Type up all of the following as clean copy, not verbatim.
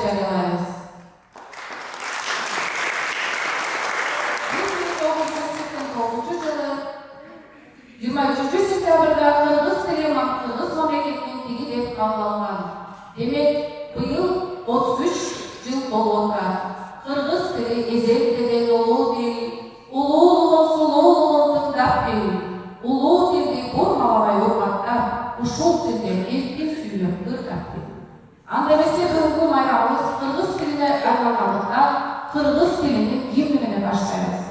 жарыялайбыз. 1989 жылы 23 сентябрда Кыргыз тили Кыргыз мамлекетинин тили деп кабыл алынган. Демек, быйыл 33 жыл болуп атат. Кыргыз тили эзелден улуу тил, улуу сулуу тыңдап бил, улуу тилди формалабай урматтап, ушул тилде эркин сүйлөп тырдап бил. Анда эмесе бүгүнкү майрамыбыз кыргыз тилине арналгандыктан кыргыз тилинин гимни менен баштайбыз.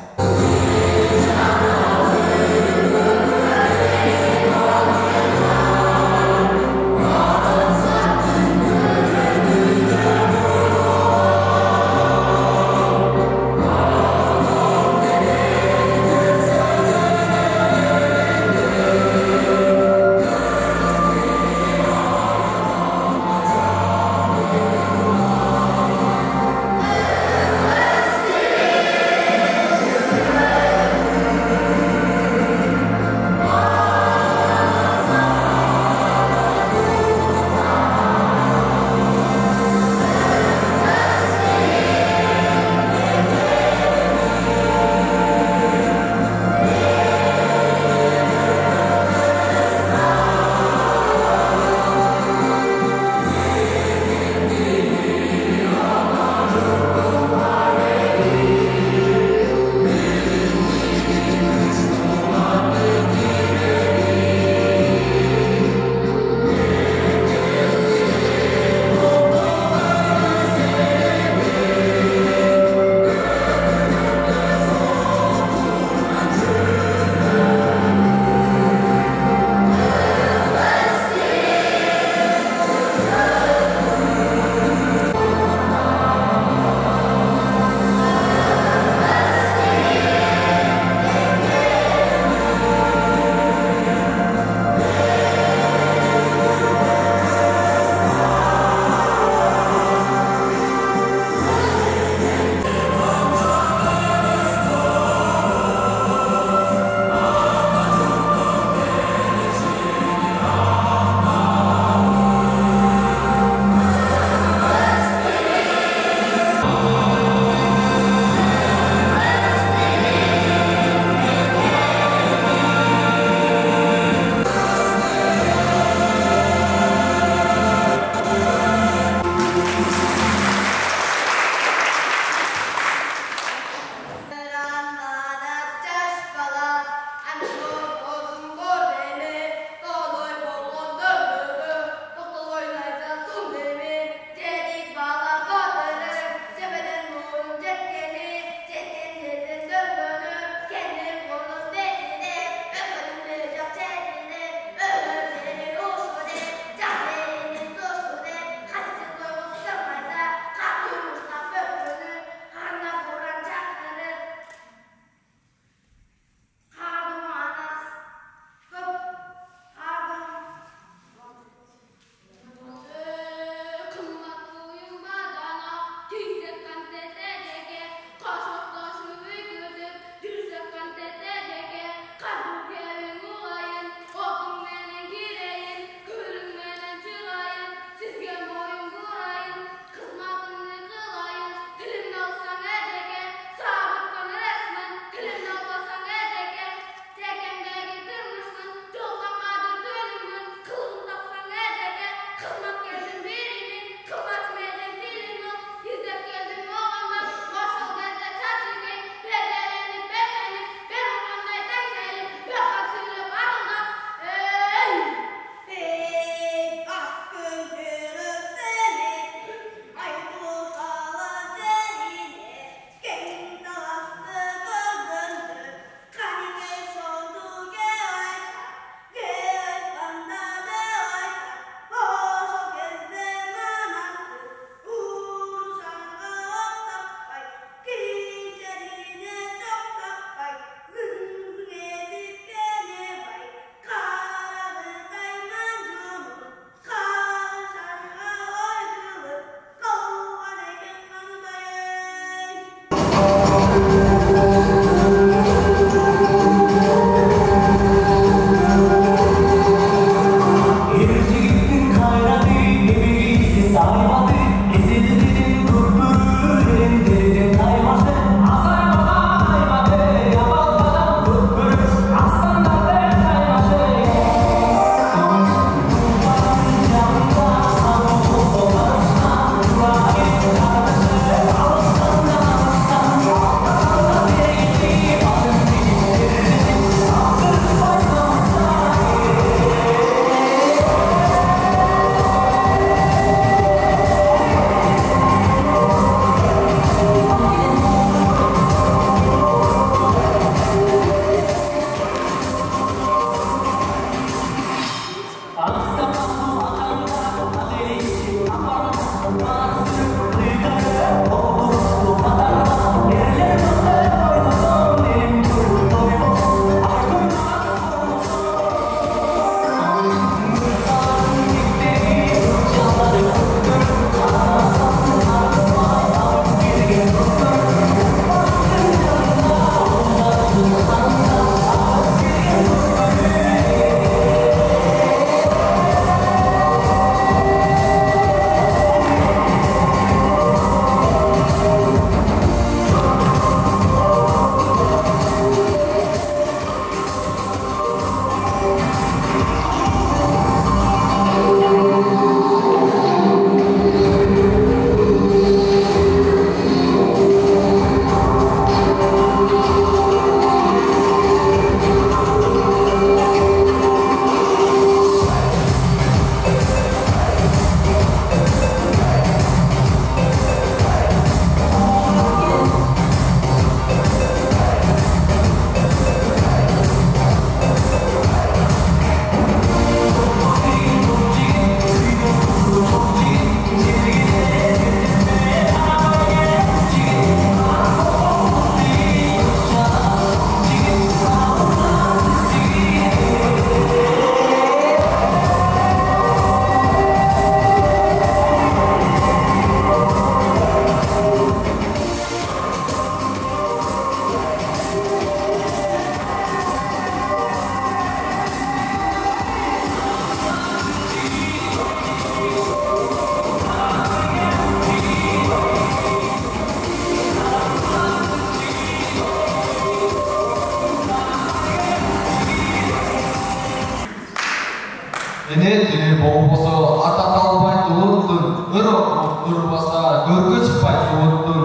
болбосо ата албай туруптун, ырбаса көргө чыкпай туруптун.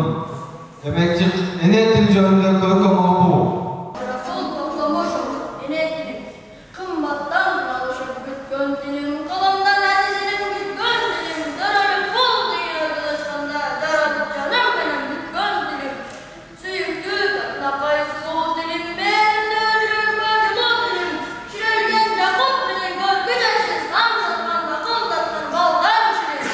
Демекчи эне тил жөнүндө көркөм болду. Расул Токтомошов, эне тил. Кымбаттан алышып бүткөн тилим, колумдан азизинин бүткөн тилим, дөрөлүп бул дүйнөгө ачканда жаратып жаным менен бүткөн тилим. Сүйүктүү такнакай сулуу тилим, менин жүрөгүмө жылуу тилим. Ширелген жакут менен көркү жайсыз ам жатканда кылдаткан балдан ширин.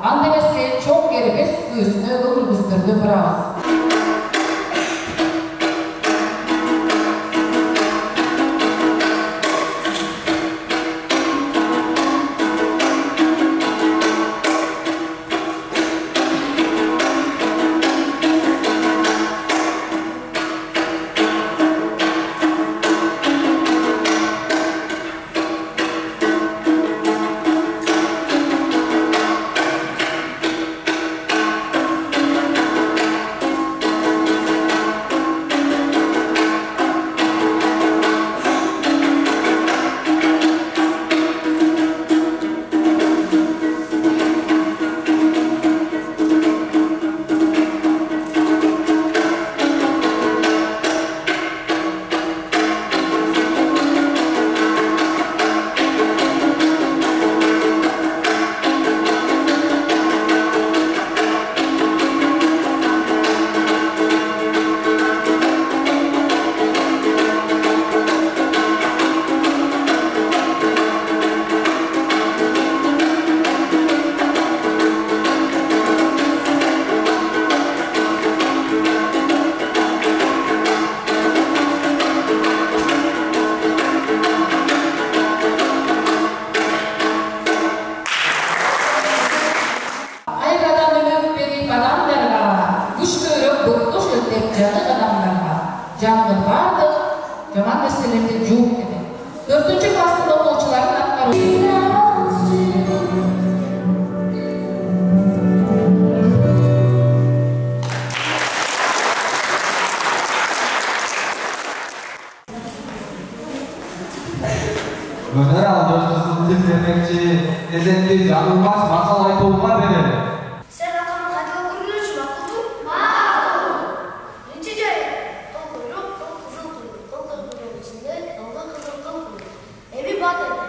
Andemesi çok geribes üstüne ömrümüzdürdü bravo. Жаңғыр бардық, жаман нәрселерден жуық деді. 4-cü кластың оқушыларын атқару. Өнер алды қызылдың демекші, лезетті жаңылмас масал айтуға береді. Sen atamın hadi okurmuş makul Makul. Birinci cahil. Kıl kuyruk, kıl kızıl kuyruk. Kıl kuyruğun içinde kıllı kızıl kıl kuyruk. Evi bat eder.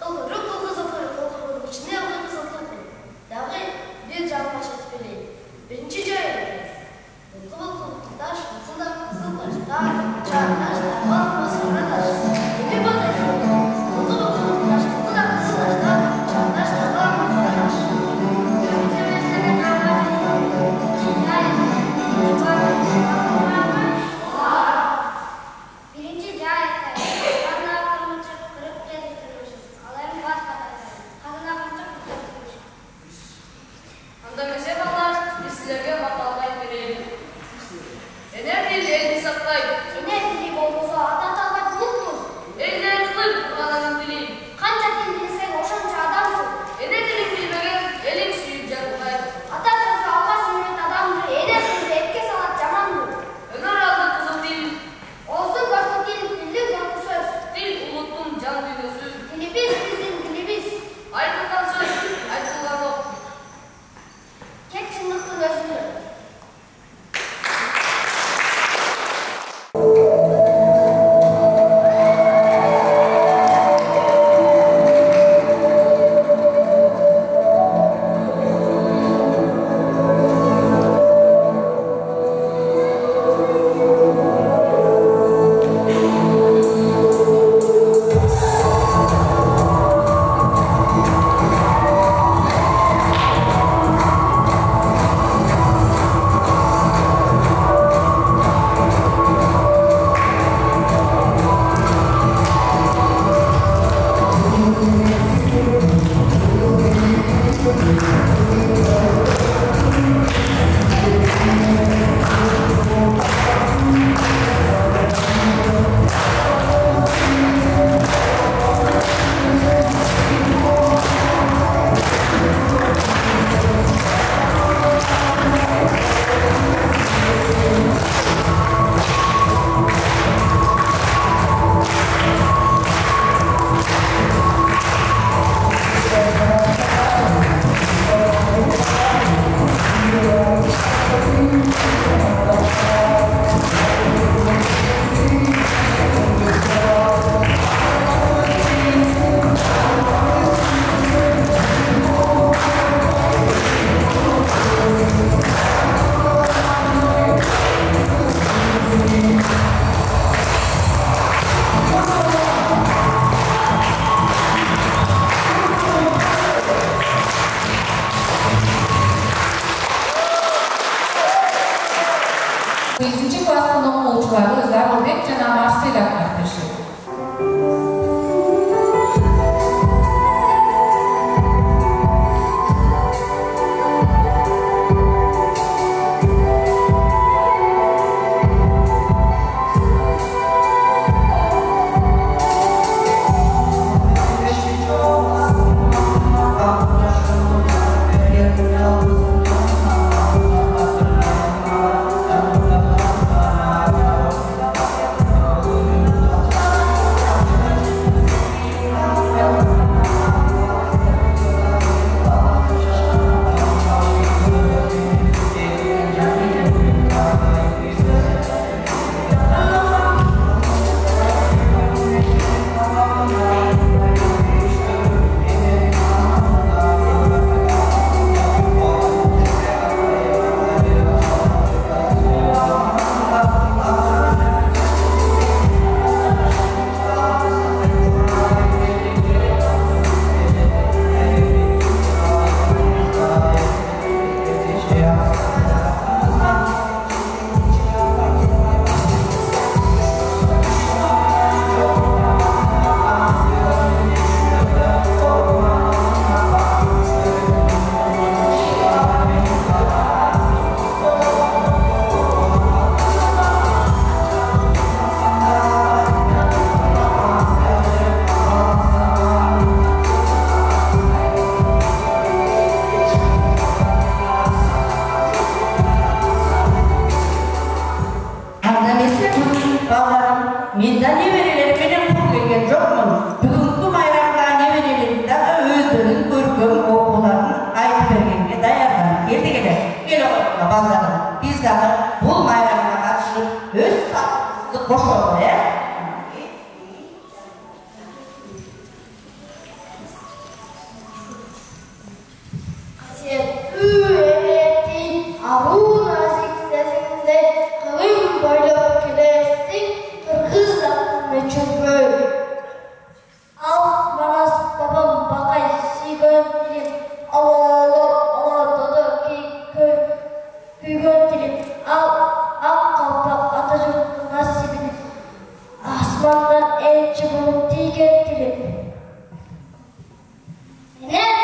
Kıl kuyruk, kıl kızıl kuyruk. Kıl kuyruğun içinde kıllı kızıl kıl kuyruk. Dağı bir canlı başat bileyim. Birinci cahil. Kıl kıl taş, kızıl kızıl taş. Dağ, çağ, taş, dağ, basura taş. Evi bat eder. ballarım. Biz de bu bayramına katışıp öz tatlı koşulmaya Üretin avu nazik sesinde kılım boylup gidersin Kırgız'dan meçhul böyle. Al manas babam bakay sigon dilim Avadadı ki büygon dilim Al ak kalpak Atatürk'ün nasibini Asmandan elçi bulup digen dilim Ne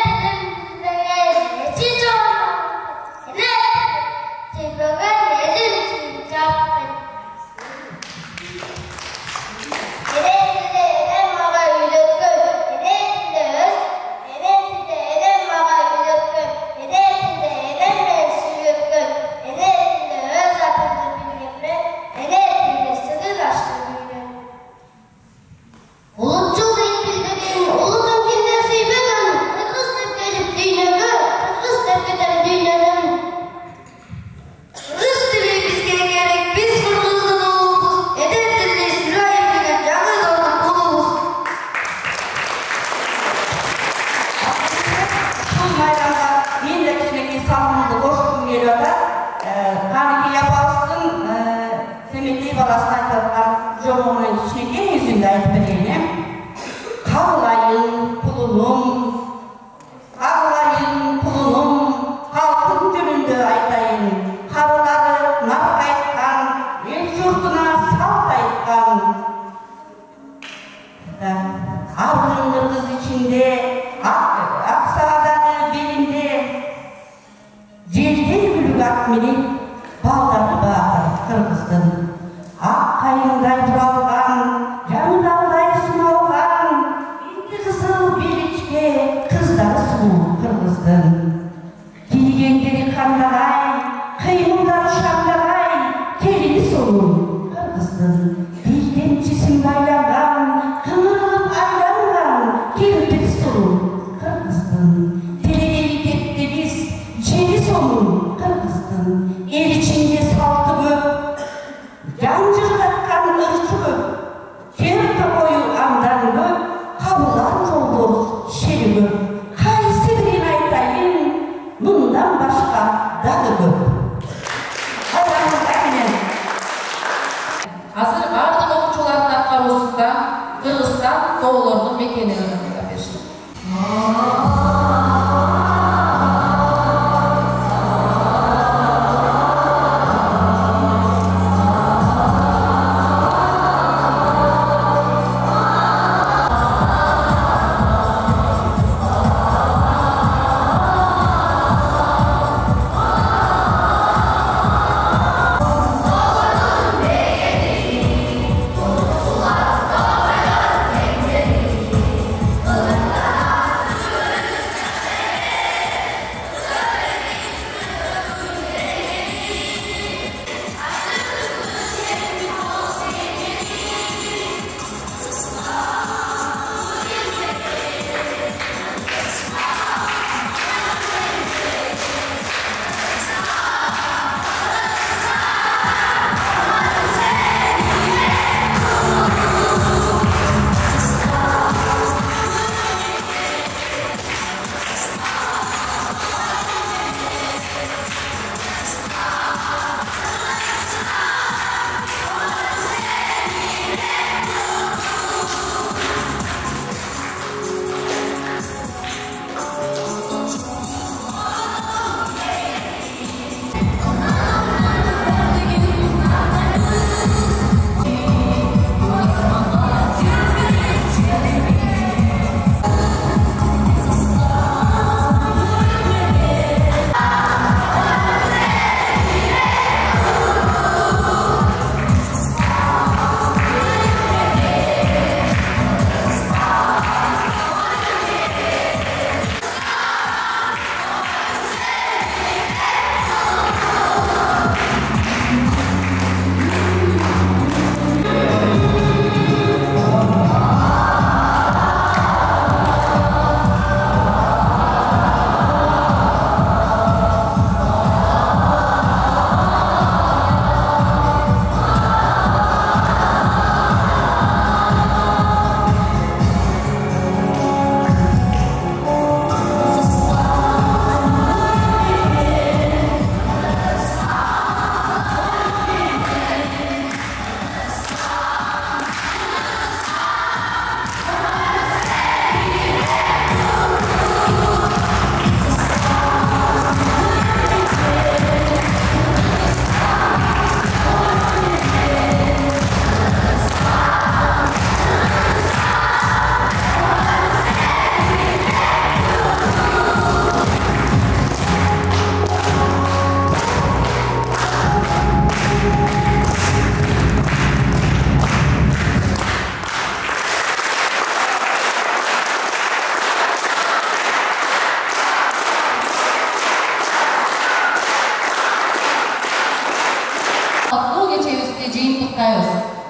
dedim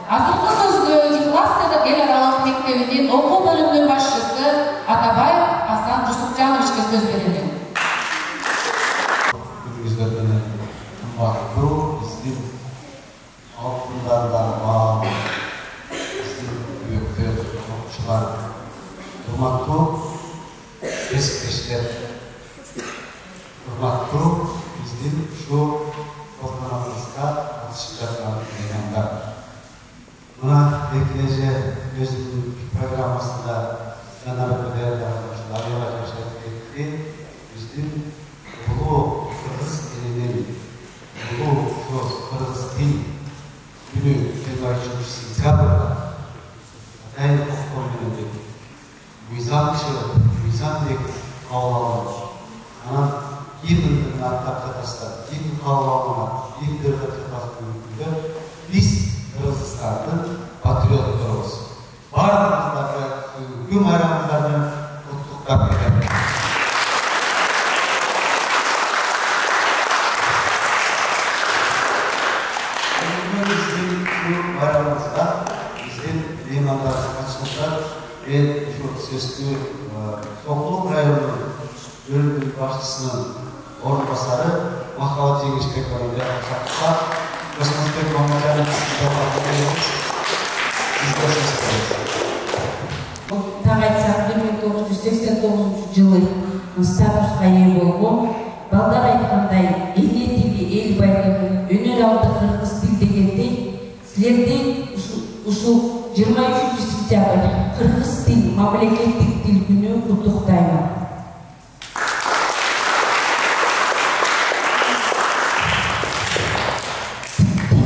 Азыркы сөзгө Николаевская эл аралык мектебинин окуу бөлүмүнүн башчысы Атабаев Асан Жусупжановичке сөз берилген. Bizim altınlardan bağlı, bizim büyükler, okçular, hurmatlı eskiler, hurmatlı bizim şu ortamımızda atışacaklar meydanda. Buna ekleyece özünün programmasında yanarı değerli arkadaşlar yavaş etti. Bizim Ulu Kırgız elinin Ulu Kırgız dil günü 23 sentyabrda Atayın Okul gününde Mizandek kavlalar ana yılının arkadaşlar yıl kavlalar yıldır arkadaşlar biz Kırgızistan'ın patriotlarımız varlığımızdaki tüm aramızlarını mutluluklar eder. Bizim limanlar açılışlar ve şu sesli Sokuluk rayonunun bölüm başçısının ornbasarı Mahkavat Cengiz Bekvar'ın yaklaşıkta Kosmos Bek Mahmutcan'ın toparlanıyoruz. Biz de ses ederiz. Тағайт 1989 жылы статусқа ие болған, балдар айтқандай елге тиги ел байлығы өнер алды қырғыз тіл дегендей, сілерден ушул 23 сентябрь қырғыз тіл мамлекеттик тіл күнү куттуктаймын.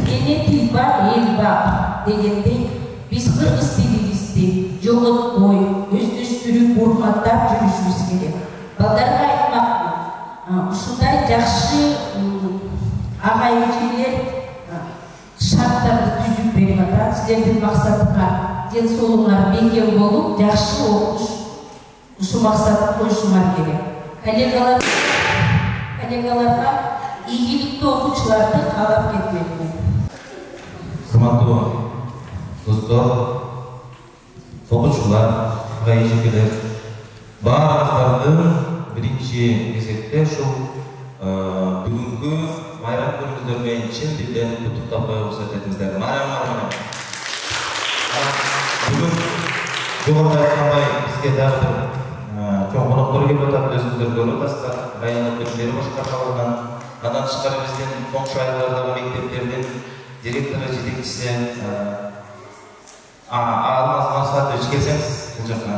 Эне тіл бар, ел бар дегендей, biz қырғыз тілімізді жоготпой, өздүштүрүп урматтап жүрүшүбүз керек. Балдарга айтмакмын, ушундай жакшы агайжелер шарттарды түзүп берип атат. Силердин максатыңар ден соолугуңар бекем болуп, жакшы окуш ушул максатты коюшуңар керек. Коллегаларга ийгиликтүү окуучуларды каалап кетмекмин. Hurmatlı dostlar, okuyucular, gayeciler, barılarının birinci кезекте şu bugünkü bayram günümüzden için dilden tutup ruhsat ettiğinizler. Bugün Cumhurda Aytkanbay bizge dağıtır. Çok konuklar gelip atıp özümüzler görüp aslar. Bayanat bölümleri başka kalırdan. Adan çıkar bizden komşu aylarдағы mekteplерден директоры, жетекчisi Алмаз Мансуатович келсеңіз бұл жаққа.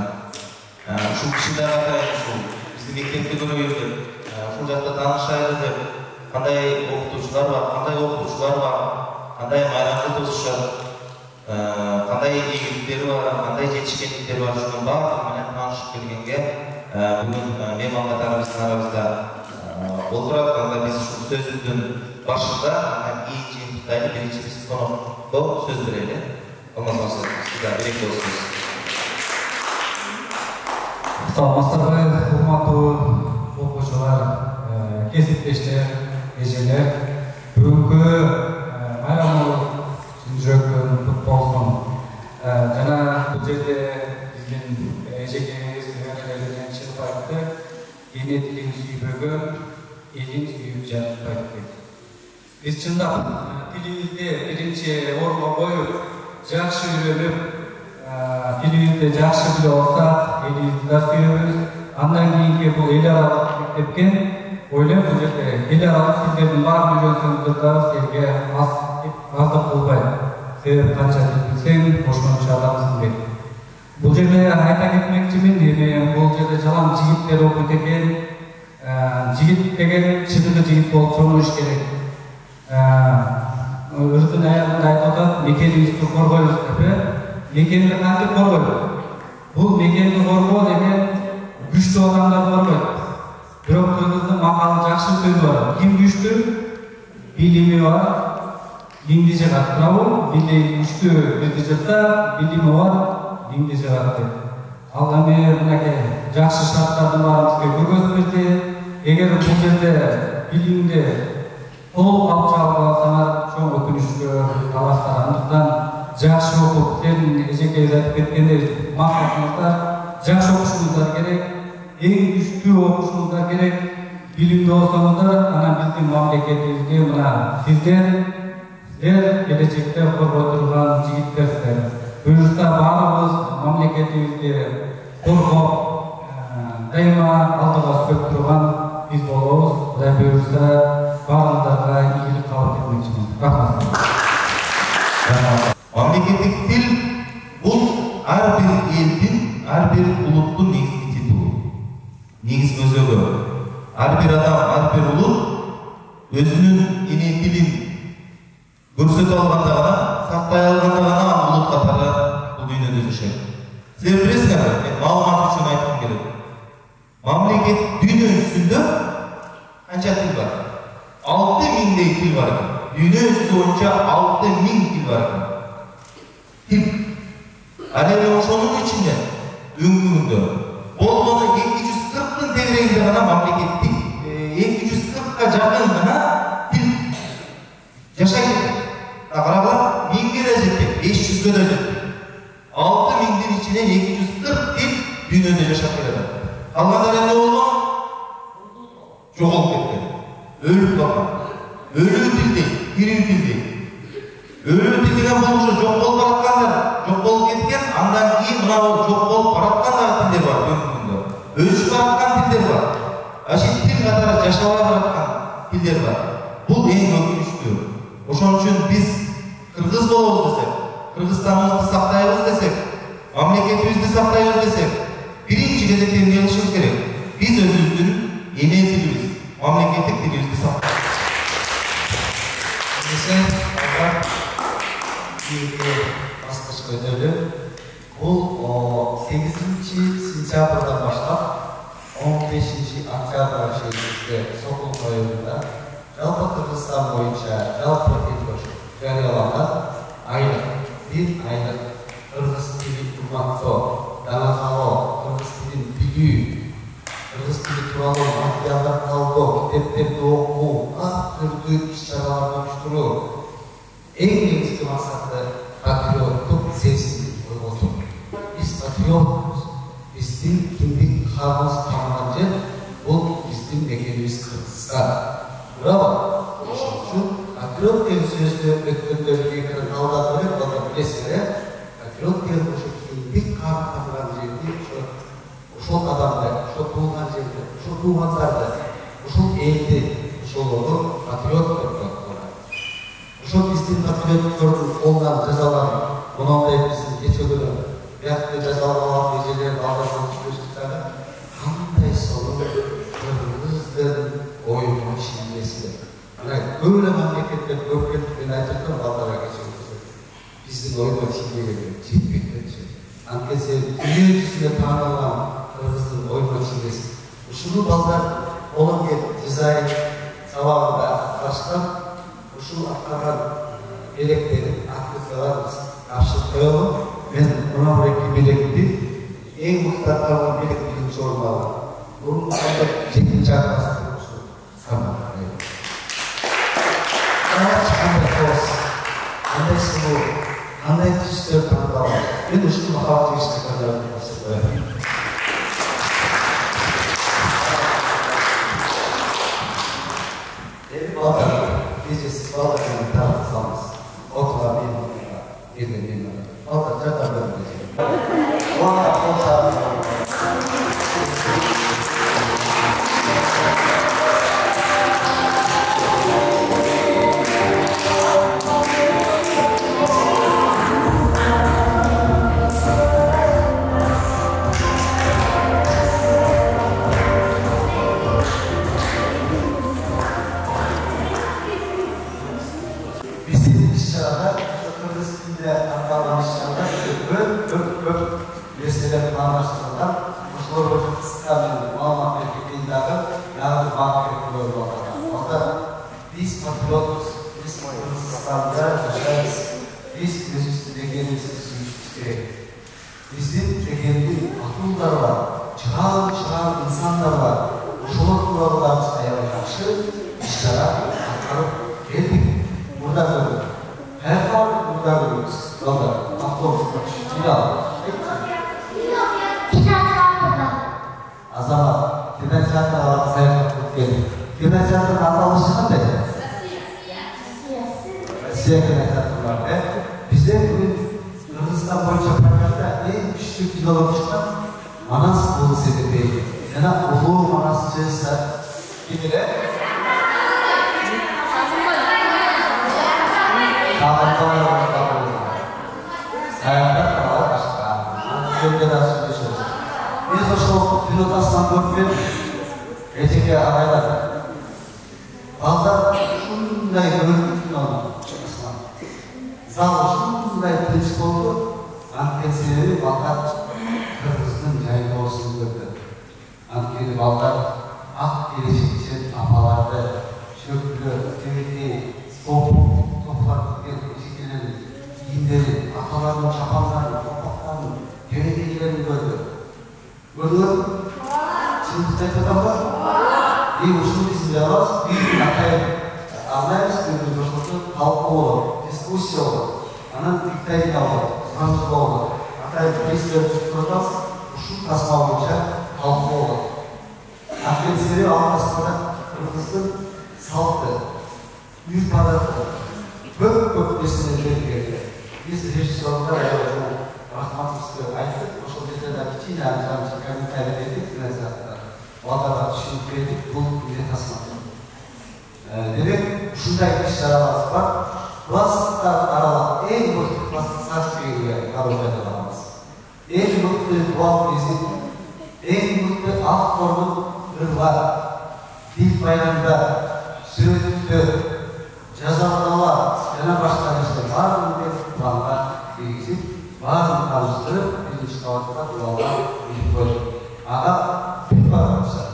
Ушул кишиде атайын ушул біздің мектепте көргенде ушул жақта таанышайлы деп кандай окутуучулар бар, кандай окуучулар бар, кандай майрамды тосушат, кандай ийгиликтери бар, кандай жетишкендиктери бар, ушунун баардыгы менен таанышып келгенге бүгүн мейман катарыбыздын арабызда отурат. Анда биз ушул сөзүбүздүн башында birinci biz konukta söz verelim. Olmaz olsun. Sizler birlikte olsunuz. Salmastabay, hurmatlı okuyucular, kesipleşler, geceler, bugünkü bayramı жүрөктөн кут болсун. Жана бул жерде биздин эжекеңиз Эгерелерден чыгып айтты. Эне тилин сүйбөгөн, элин сүйүп жатпайт. Biz чындап тилибизди биринчи орунга коюп, жакшы үйрөнүп, тилибизди жакшы билип алсак, элибизди да сүйөбүз. Андан кийинки бул эл аралык мектепке ойлойм, бул жерде эл аралык тилдердин баарын үйрөнсөңүздөр да силерге аздык болбойт. Себеп канча тил билсең, ошончо адамсың дейт. Бул жерде айта кетмекчимин, бул жерде жалаң жигиттер окуйт экен. Жигит деген чыныгы жигит болуп чоңуш керек. Özünün ayağında aytıdan mekenimizni korgoyuz gibi. Mekenini kandı korgoyuz. Bu mekenini korgoy demek güçlü adamlar korgoyuz. Bирок sözünün makalı jakşı sözü var. Kim güçlü? Bilimi var. Dindi jagat. Bravo. Bilimi güçlü bildi jatsa, bilimi var. Dindi jagat. Al эми мынакей жакшы шарттардын баарын сизге көргөзүп берди. Эгер бул жерде биlimди толук алып чыга алсаңар чоң өкүнүчкө талаштар. Андыктан жакшы окуп, сен эжекеңиз айтып кеткендей максатыңыздар жакшы окушуңуздар керек, эң күчтүү окушуңуздар керек, билимдүү болсоңуздар, анан биздин мамлекетибизге мына сиздер келечекте коргой турган жигиттерсиздер. Буюрса баарыбыз мамлекетибизди коргоп, дайыма алдыга сүрөп турган биз болобуз. Кудай буюрса баарыңыздарга ийгилик кабыл этмекчимин. Рахмат. Мамлекеттик тил бул ар бир элдин, ар бир улуттун негизги титулу. Негиз өзөгү. Ар бир адам, ар бир улут өзүнүн эне тилин көрсөтө алганда гана, сактай алганда гана улут катары бул дүйнөдө жашайт. Силер билесиңерби? Мен маалымат үчүн айткым келет. Мамлекет дүйнө жүзүндө канча тил бар? 6000 тил бар экен. Дүйнө жүзү боюнча 6000 тил бар экен. Тил. Ал эми ошонун ичинде өңкүрүндө болгону 240 тегерегинде гана мамлекеттик 240 жакын гана тил жашайт. Карагыла 1000 да жетпейт, 500 да жетпейт. 6000дин ичинен 240 тил дүйнөдө жашап келет. Калгандар эмне болгон? Жоголуп кеткен. Өлүп калган. Өлүү тил дейт, тирүү тил дейт. Өлүү тил деген бул уже жок болуп бараткандар, жок болуп кеткен, андан кийин мына жок болуп бараткан тилдер бар өңкүрүндө. Өчүп бараткан тилдер бар. Аши тил катары жашабай бараткан тилдер бар. Бул эң өкүнүчтүү. Ошон үчүн биз кыргыз болобуз десек, Кыргызстаныбызды сактайбыз десек, мамлекетибизди сактайбыз десек, биринчи кезекте эмне кылышыбыз керек? Биз өзүбүздүн эне тилибиз, мамлекеттик тилибизди сактайбыз. Баскычка өтөлүп, бул 8 сентябрдан баштап 15 октябрга чейин Сокул районунда жалпы Кыргызстан боюнча жалпы тил жарыяланган айлык, 1 айлык кыргыз тилин урматтоо, даңазалоо, кыргыз тилин билүү, кыргыз тили тууралуу материалдар талдоо, китептерди окуу, ар түрдүү иш-чараларды уюштуруу эң негизги максаты патриоттук сезимди ойготуу. Биз патриотпуз, биздин кимдик кабыбыз камалган жер бул биздин мекенибиз Кыргызстан. Туурабы? Ошон үчүн патриот деген сөздү өткөндөргө талдап көрөт, балдар билесиңер, патриот деген ошо кимдик кабыл камалган жерди, ошол адамды, ошо туулган жерди, ошо туугандарды, ошол элди, ошолорду патриот деп коет. Ошо биздин патриоттордун колунан жазалган мондай биздин кечелер биякта жазалган эжелер балдардан түшүрсүлөр, кандай сонун кыргыздын оюнун ишинесиз. Мына көп эле мамлекеттер көркөмдүкпен айтып балдарга кечирүүсү. Биздин оюнун ишинеге жетпейт. Анткени дүйнө жүзүндө таанылган кыргыздын оюнун ишинеси. Ушуну балдар колун келип дизайн сабагында баштап ушул аткарган белектерин, открыткаларын тапшырып коелу. Мен мына эки белекти эң мыкты аткарган белек биринчи орун алган. Мурун анда 7-чи класста ушул самат. Кандай сымыл, кандай түстөр тандалган. Мен ушул махабат жигиттерди көрсөтөм. Siz bağlarını tartışsanız, okula bir birliğine aldıkça da böyle. O anda konuşalım. Biz patriotuz, biz Kırgızistan'da yaşarız. Biz gözüstü degenimizi suyuşuz gerek. Bizim degenin akıllar var, çağın insanlar var. Uşuluk kurallarımız ayağına karşı işlere akarıp geldik. Burada görüyoruz. Her zaman burada görüyoruz. Vallahi. аталышы қандай? Россия кинотеатрлары. Бізде бүгін Қырғызстан бойынша прокатта ең күшті кинолар шыққан Манас болу себебі. Яна ұлы Манас жайса кемелі? Қағатбай Аяқтар қалай қашқан. Жөнген ашып өшірді. Мен ошол пилотастан көріп Этеке ағайлар. Балдар шундай көрінді киноны. Зал шундай тыныш болды. Анткени себеби балдар Кыргыздын жайында осуну көрдү. Анткени балдар ак келечекчен апаларды, шөпүлөр, тебети, топтар кийген эжекелерин кийимдерин, аталардын чапандарын, топактарын, тебетегилерин көрдү. Көрдүңөр? Чындыкты айтып атамбы? Ушуну биз биле алабыз. Биздин атайын арнайбыз, көбү жошотуп талкуу болот, дискуссия болот. Анан викторина болот, сандык болот. Атайын престерди турабыз, ушул тасма боюнча талкуу болот. Анткени себеби ал тасмада Кыргыздын салты, үрп-адаты, көп нерселер берилген. Биз режиссерлор рахматыбызды айттык, ошол жерде да кичине анча комментарий бердик, кинозалда. Балдарга түшүнүп бердик, бул эмне тасма. Демек, ушундай иш-чаралар бар. Класстар аралык эң мыкты класстык сартиге кароожайда барабыз. Эң мыкты дуал кезин, эң мыкты автордук ырлар, дил баяндар, сүрөттөр, жазалаулар жана башка нерселер баарын планга киргизип, баарын карыштырып, биринчи кабатка дуалга илип койдук. Ага бүт барымыздар,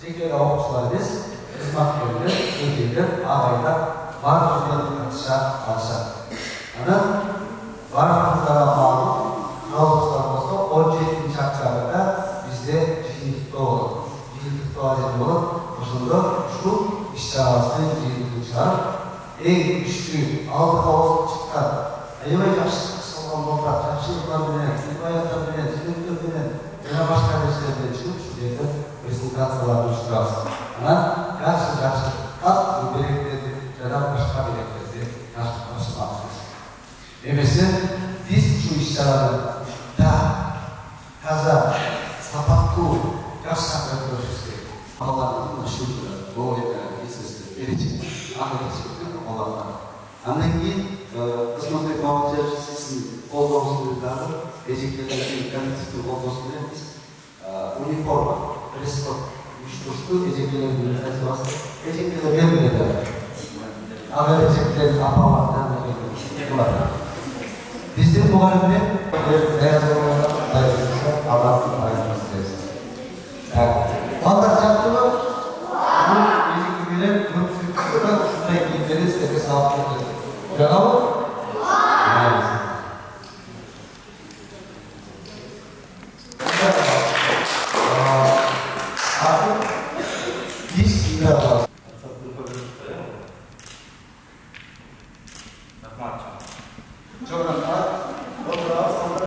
жеке окуучулар эмес, кызматкерлер, өзгелер, агайлар барлығын қатыша алышады. Анан барлығындарға малым, қалыптар болса 17 октябрда бізде жиынтықта болады. Жиынтықта азет болып, осында ушул иш-чарабыздын жиынтыгын чыгарып, эң күчтүү алдыга болуп чыккан, аябай жакшы салган балдар, жакшылыктар менен, импаяттар менен, сүрөттөр менен, жана башка нерселерден чыгып, ушул жерде презентацияларды уюштурабыз. Анан жакшы кат беректерди жана башка беректерди ташып эмесе биз ушул иш-чараны таза, сапаттуу, жакшы өткөрүшүбүз керек. Балдардын ушул эсесин беречек акыркы балдар. Андан кийин кызматтык мамлекет сиздин колдооңуз менен эжекелердин коллективдик колдоосу менен биз униформа, пресс-код уюштурушту, эжекелердин инициативасы, эжекелер бермейт. Ага эжекелер апалардан булат. Биздин мугалимдер балдар жактырып, бул эжеке менен көпчүлүктө ушундай кийимдерди силерге салып берди. Жарабы? Биз